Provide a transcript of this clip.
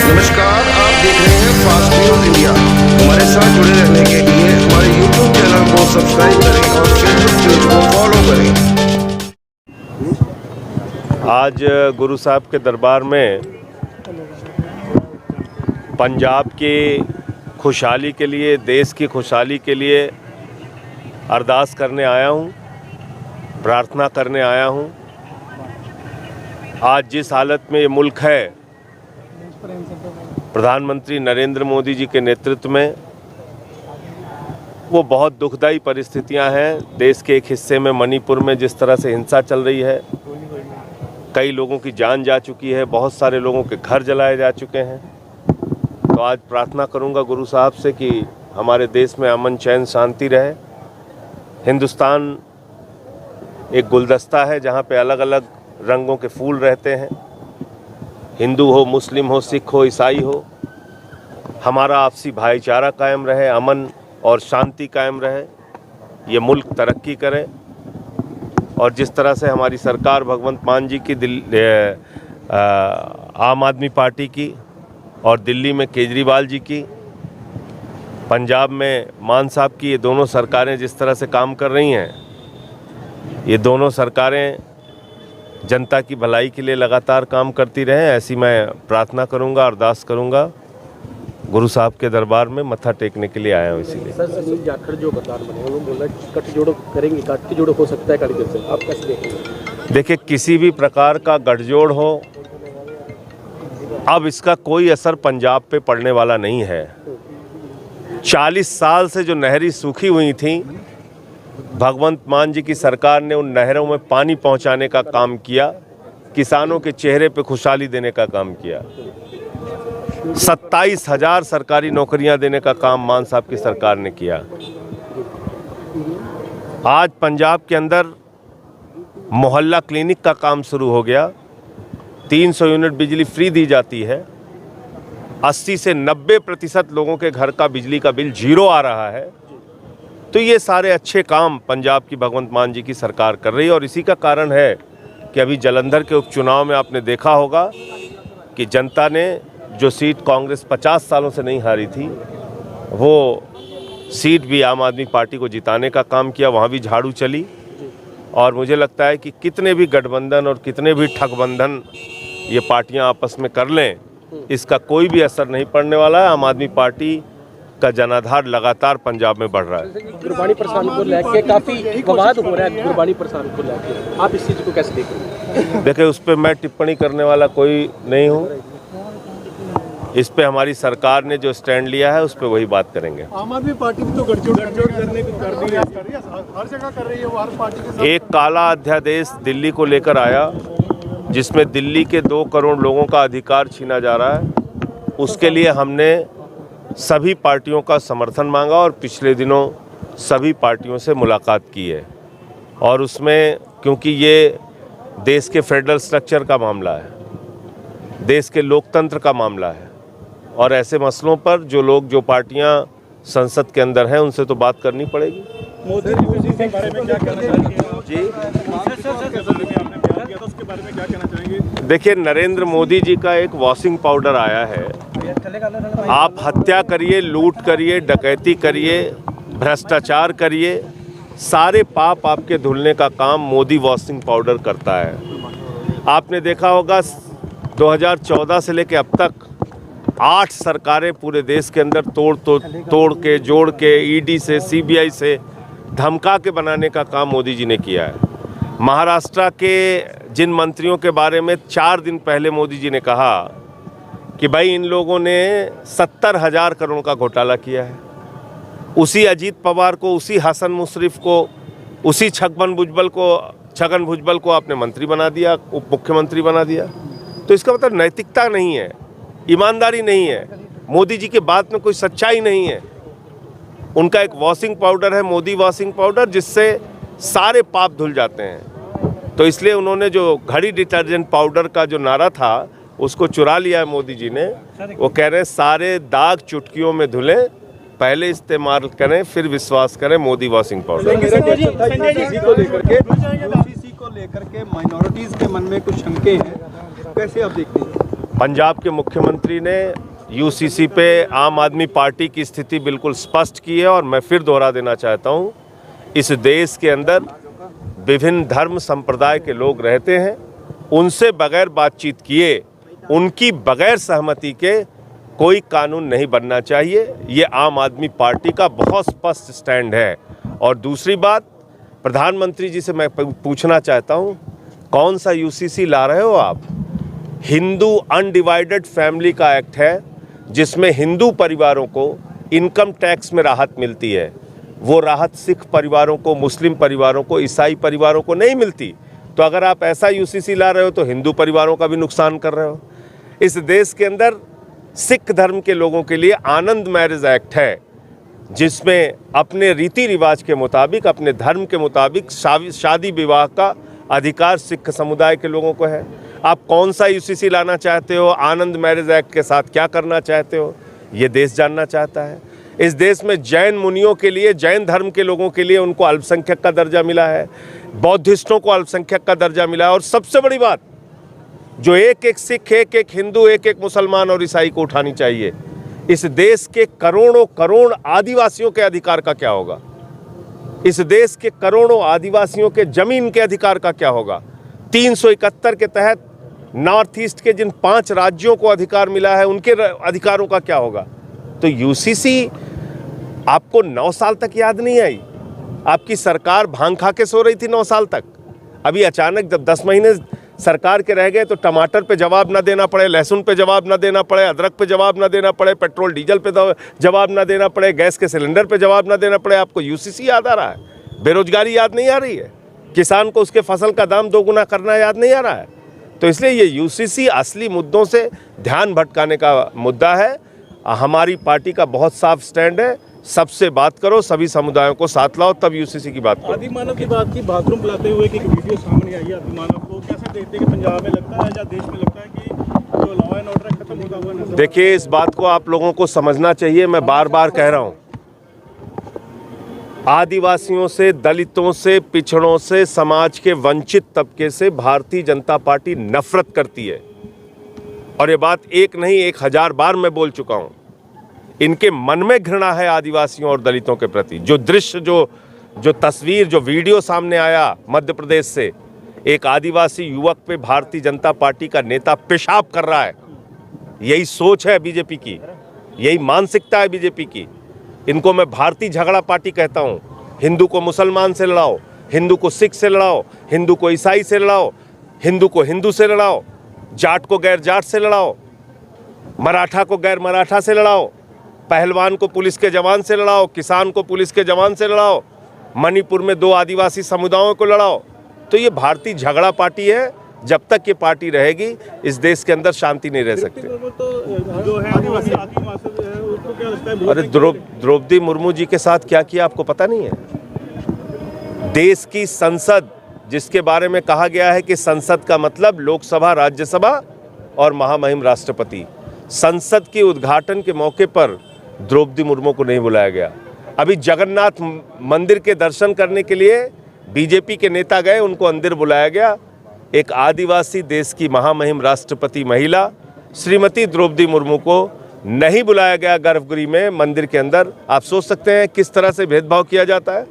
नमस्कार, आप देख रहे हैं फास्ट न्यूज इंडिया। हमारे साथ जुड़े रहने के लिए हमारे यूट्यूब चैनल को सब्सक्राइब करें और फेसबुक पेज को फॉलो करें। आज गुरु साहब के दरबार में पंजाब की खुशहाली के लिए, देश की खुशहाली के लिए अरदास करने आया हूँ, प्रार्थना करने आया हूँ। आज जिस हालत में ये मुल्क है, प्रधानमंत्री नरेंद्र मोदी जी के नेतृत्व में, वो बहुत दुखदाई परिस्थितियां हैं। देश के एक हिस्से में, मणिपुर में, जिस तरह से हिंसा चल रही है, कई लोगों की जान जा चुकी है, बहुत सारे लोगों के घर जलाए जा चुके हैं। तो आज प्रार्थना करूंगा गुरु साहब से कि हमारे देश में अमन, चैन, शांति रहे। हिंदुस्तान एक गुलदस्ता है जहाँ पे अलग अलग रंगों के फूल रहते हैं। हिंदू हो, मुस्लिम हो, सिख हो, ईसाई हो, हमारा आपसी भाईचारा कायम रहे, अमन और शांति कायम रहे, ये मुल्क तरक्की करे। और जिस तरह से हमारी सरकार भगवंत मान जी की आम आदमी पार्टी की, और दिल्ली में केजरीवाल जी की, पंजाब में मान साहब की, ये दोनों सरकारें जिस तरह से काम कर रही हैं, ये दोनों सरकारें जनता की भलाई के लिए लगातार काम करती रहें, ऐसी मैं प्रार्थना करूंगा, अरदास करूंगा। गुरु साहब के दरबार में मत्था टेकने के लिए आया हूँ। इसीलिए सर, सुनील जाखड़ जो प्रधान बने, वो बोला गठजोड़ करेंगे, गठजोड़ हो सकता है कांग्रेस से, आप कैसे देखेंगे? देखिए, किसी भी प्रकार का गठजोड़ हो, अब इसका कोई असर पंजाब पे पड़ने वाला नहीं है। 40 साल से जो नहरें सूखी हुई थी, भगवंत मान जी की सरकार ने उन नहरों में पानी पहुंचाने का काम किया, किसानों के चेहरे पे खुशहाली देने का काम किया। 27,000 सरकारी नौकरियां देने का काम मान साहब की सरकार ने किया। आज पंजाब के अंदर मोहल्ला क्लिनिक का काम शुरू हो गया। 300 यूनिट बिजली फ्री दी जाती है। 80 से 90% लोगों के घर का बिजली का बिल जीरो आ रहा है। तो ये सारे अच्छे काम पंजाब की भगवंत मान जी की सरकार कर रही है। और इसी का कारण है कि अभी जालंधर के उपचुनाव में आपने देखा होगा कि जनता ने जो सीट कांग्रेस 50 सालों से नहीं हारी थी, वो सीट भी आम आदमी पार्टी को जिताने का काम किया। वहाँ भी झाड़ू चली। और मुझे लगता है कि कितने भी गठबंधन और कितने भी ठगबंधन ये पार्टियां आपस में कर लें, इसका कोई भी असर नहीं पड़ने वाला है। आम आदमी पार्टी का जनाधार लगातार पंजाब में बढ़ रहा है। गुरबाणी प्रसाद को लेकर काफी विवाद हो रहा है। गुरबाणी प्रसाद को लेकर आप इस चीज को कैसे देखेंगे? देखिए, उस पर मैं टिप्पणी करने वाला कोई नहीं हूँ। इस पे हमारी सरकार ने जो स्टैंड लिया है, उस पर वही बात करेंगे। आम आदमी पार्टी भी तो गठजोड़ करने को कर रही है, हर जगह कर रही है, वो हर पार्टी के साथ। एक काला अध्यादेश दिल्ली को लेकर आया, जिसमें दिल्ली के 2 करोड़ लोगों का अधिकार छीना जा रहा है। उसके लिए हमने सभी पार्टियों का समर्थन मांगा और पिछले दिनों सभी पार्टियों से मुलाकात की है। और उसमें, क्योंकि ये देश के फेडरल स्ट्रक्चर का मामला है, देश के लोकतंत्र का मामला है, और ऐसे मसलों पर जो पार्टियां संसद के अंदर हैं, उनसे तो बात करनी पड़ेगी। मोदी जी के बारे में क्या कहना चाहेंगे जी, आपने बयान किया था, उसके बारे में क्या कहना चाहेंगे? देखिए, नरेंद्र मोदी जी का एक वॉशिंग पाउडर आया है। आप हत्या करिए, लूट करिए, डकैती करिए, भ्रष्टाचार करिए, सारे पाप आपके धुलने का काम मोदी वॉशिंग पाउडर करता है। आपने देखा होगा 2014 से लेकर अब तक 8 सरकारें पूरे देश के अंदर तोड़ के, जोड़ के, ईडी से, सीबीआई से धमका के बनाने का काम मोदी जी ने किया है। महाराष्ट्र के जिन मंत्रियों के बारे में 4 दिन पहले मोदी जी ने कहा कि भाई इन लोगों ने 70,000 करोड़ का घोटाला किया है, उसी अजीत पवार को, उसी हसन मुशर्रफ को, उसी छगन भुजबल को आपने मंत्री बना दिया, उप मुख्यमंत्री बना दिया। तो इसका मतलब नैतिकता नहीं है, ईमानदारी नहीं है, मोदी जी के बात में कोई सच्चाई नहीं है। उनका एक वॉशिंग पाउडर है, मोदी वॉशिंग पाउडर, जिससे सारे पाप धुल जाते हैं। तो इसलिए उन्होंने जो घड़ी डिटर्जेंट पाउडर का जो नारा था, उसको चुरा लिया है मोदी जी ने। वो कह रहे हैं सारे दाग चुटकियों में धुले, पहले इस्तेमाल करें फिर विश्वास करें, मोदी वॉशिंग पाउडर। को लेकर के माइनॉरिटीज के मन में कुछ शंके हैं, कैसे आप देखते हैं? पंजाब के मुख्यमंत्री ने यूसीसी पे आम आदमी पार्टी की स्थिति बिल्कुल स्पष्ट की है और मैं फिर दोहरा देना चाहता हूँ, इस देश के अंदर विभिन्न धर्म संप्रदाय के लोग रहते हैं, उनसे बगैर बातचीत किए, उनकी बगैर सहमति के कोई कानून नहीं बनना चाहिए। ये आम आदमी पार्टी का बहुत स्पष्ट स्टैंड है। और दूसरी बात, प्रधानमंत्री जी से मैं पूछना चाहता हूँ, कौन सा यूसीसी ला रहे हो आप? हिंदू अनडिवाइडेड फैमिली का एक्ट है जिसमें हिंदू परिवारों को इनकम टैक्स में राहत मिलती है। वो राहत सिख परिवारों को, मुस्लिम परिवारों को, ईसाई परिवारों को नहीं मिलती। तो अगर आप ऐसा यूसीसी ला रहे हो तो हिंदू परिवारों का भी नुकसान कर रहे हो। इस देश के अंदर सिख धर्म के लोगों के लिए आनंद मैरिज एक्ट है जिसमें अपने रीति रिवाज के मुताबिक, अपने धर्म के मुताबिक शादी विवाह का अधिकार सिख समुदाय के लोगों को है। आप कौन सा यूसीसी लाना चाहते हो, आनंद मैरिज एक्ट के साथ क्या करना चाहते हो, ये देश जानना चाहता है। इस देश में जैन मुनियों के लिए, जैन धर्म के लोगों के लिए उनको अल्पसंख्यक का दर्जा मिला है, बौद्धिस्टों को अल्पसंख्यक का दर्जा मिला है। और सबसे बड़ी बात, जो एक एक सिख, एक एक हिंदू, एक एक मुसलमान और ईसाई को उठानी चाहिए, इस देश के करोड़ों करोड़ आदिवासियों के अधिकार का क्या होगा? इस देश के करोड़ों आदिवासियों के जमीन के अधिकार का क्या होगा? 371 के तहत नॉर्थ ईस्ट के जिन 5 राज्यों को अधिकार मिला है, उनके अधिकारों का क्या होगा? तो यूसीसी आपको 9 साल तक याद नहीं आई? आपकी सरकार भांग खा के सो रही थी 9 साल तक। अभी अचानक जब 10 महीने सरकार के रह गए तो टमाटर पे जवाब ना देना पड़े, लहसुन पे जवाब ना देना पड़े, अदरक पे जवाब ना देना पड़े, पेट्रोल डीजल पे जवाब ना देना पड़े, गैस के सिलेंडर पे जवाब ना देना पड़े, आपको यूसीसी याद आ रहा है? बेरोजगारी याद नहीं आ रही है? किसान को उसके फसल का दाम 2 गुना करना याद नहीं आ रहा है? तो इसलिए ये यूसीसी असली मुद्दों से ध्यान भटकाने का मुद्दा है। हमारी पार्टी का बहुत साफ स्टैंड है, सबसे बात करो, सभी समुदायों को साथ लाओ, तब यूसीसी की बात करो। आदिमानव की बात की, बाथरूम बुलाते हुए कि एक वीडियो सामने आई है आदिमानव को, कैसे देखते हैं कि पंजाब में लगता है या देश में लगता है कि जो लॉ एंड ऑर्डर खत्म होता हुआ नजर? देखिए, इस बात को आप लोगों को समझना चाहिए। मैं बार बार कह रहा हूँ, आदिवासियों से, दलितों से, पिछड़ों से, समाज के वंचित तबके से भारतीय जनता पार्टी नफरत करती है। और ये बात एक नहीं, 1000 बार मैं बोल चुका हूँ। इनके मन में घृणा है आदिवासियों और दलितों के प्रति। जो दृश्य, जो तस्वीर, जो वीडियो सामने आया मध्य प्रदेश से, एक आदिवासी युवक पे भारतीय जनता पार्टी का नेता पेशाब कर रहा है, यही सोच है बीजेपी की, यही मानसिकता है बीजेपी की। इनको मैं भारतीय झगड़ा पार्टी कहता हूँ। हिंदू को मुसलमान से लड़ाओ, हिंदू को सिख से लड़ाओ, हिंदू को ईसाई से लड़ाओ, हिंदू को हिंदू से लड़ाओ, जाट को गैर जाट से लड़ाओ, मराठा को गैर मराठा से लड़ाओ, पहलवान को पुलिस के जवान से लड़ाओ, किसान को पुलिस के जवान से लड़ाओ, मणिपुर में 2 आदिवासी समुदायों को लड़ाओ। तो ये भारतीय झगड़ा पार्टी है। जब तक ये पार्टी रहेगी, इस देश के अंदर शांति नहीं रह सकती। जो है आदिवासी उसको क्या लगता है? अरे द्रौपदी मुर्मू जी के साथ क्या किया आपको पता नहीं है? देश की संसद, जिसके बारे में कहा गया है कि संसद का मतलब लोकसभा, राज्यसभा और महामहिम राष्ट्रपति, संसद के उद्घाटन के मौके पर द्रौपदी मुर्मू को नहीं बुलाया गया। अभी जगन्नाथ मंदिर के दर्शन करने के लिए बीजेपी के नेता गए, उनको अंदर बुलाया गया। एक आदिवासी देश की महामहिम राष्ट्रपति महिला श्रीमती द्रौपदी मुर्मू को नहीं बुलाया गया गर्भगृह में, मंदिर के अंदर। आप सोच सकते हैं किस तरह से भेदभाव किया जाता है।